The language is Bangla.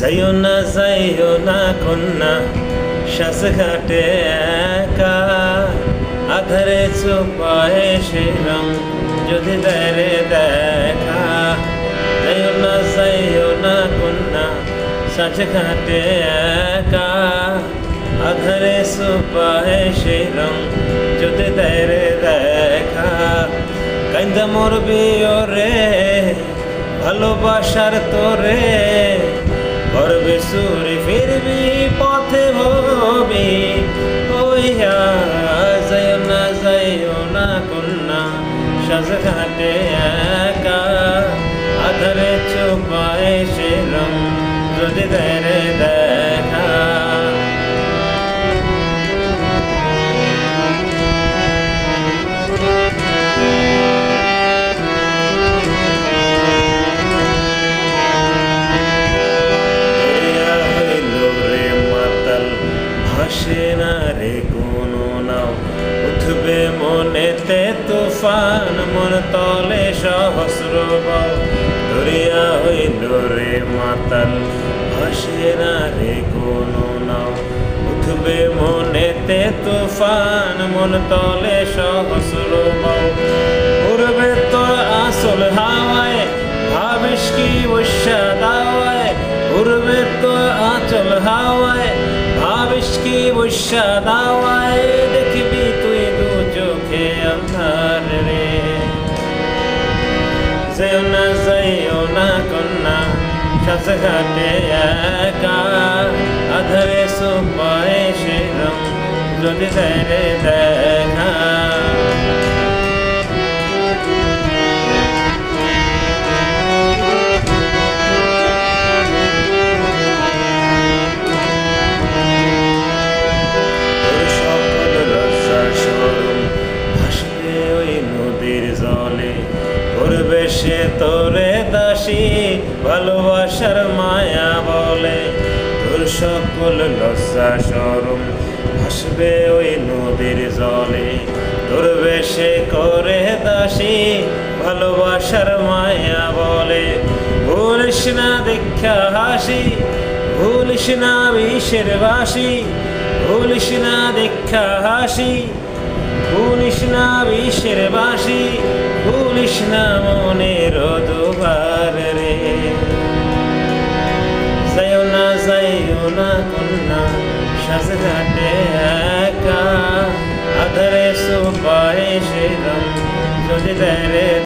যাইও না কন্যা শ্বাসঘাটে একা আধারে চোপায় সে রং যদি দেরে দেখা যাইও না কন্যা শ্বাসঘাটে একা আধারে চোপায় সে রং যদি দেরে দেখা কাইন্দা মরবি ওরে ভালোবাসার তোরে করবে সুরে ফিরবি পথে ভবি হইয়া যাইও না কন্যা শ্বাসঘাটে একা আধারে চোপায় সে রং যদি দেরে দেখা ভাসে না রে কোনো নাও উঠবে মনেতে তুফান মন তলে সহস্র বাও দরিয়া হইল রে মাতাল ভাসে না রে কোনো নাও উঠবে মনেতে তুফান মন তলে সহস্র বাও উড়বে তোর আসল হাওয়ায় ভাবিস কি বৈশা দাওয়ায় উড়বে তোর আঁচল হাওয়ায় ভাবিস কি বৈশা দাওয়ায় দেখবি তুই দু চোখে আন্ধার রে যাইও না কন্যা শ্বাসঘাটে একা আধারে চোপায় সে রং যদি দেরে দেখা করবে সে তোরে দাসী ভালোবাসার মায়া বলে তোর সকল লজ্জা শরম ভাসবে ওই নদীর জলে করবে সে করে দাসী ভালোবাসার মায়া বলে ভুলিস না দীক্ষা হাসি ভুলিস না বিষের বাসি ভুলিস না দীক্ষা হাসি ভুলিস না বিষের বাসি ভুলিস না মনের দুবার রে যাইও না কন্যা শ্বাসঘাটে একা আধারে চোপায় সে রং যদি দেরে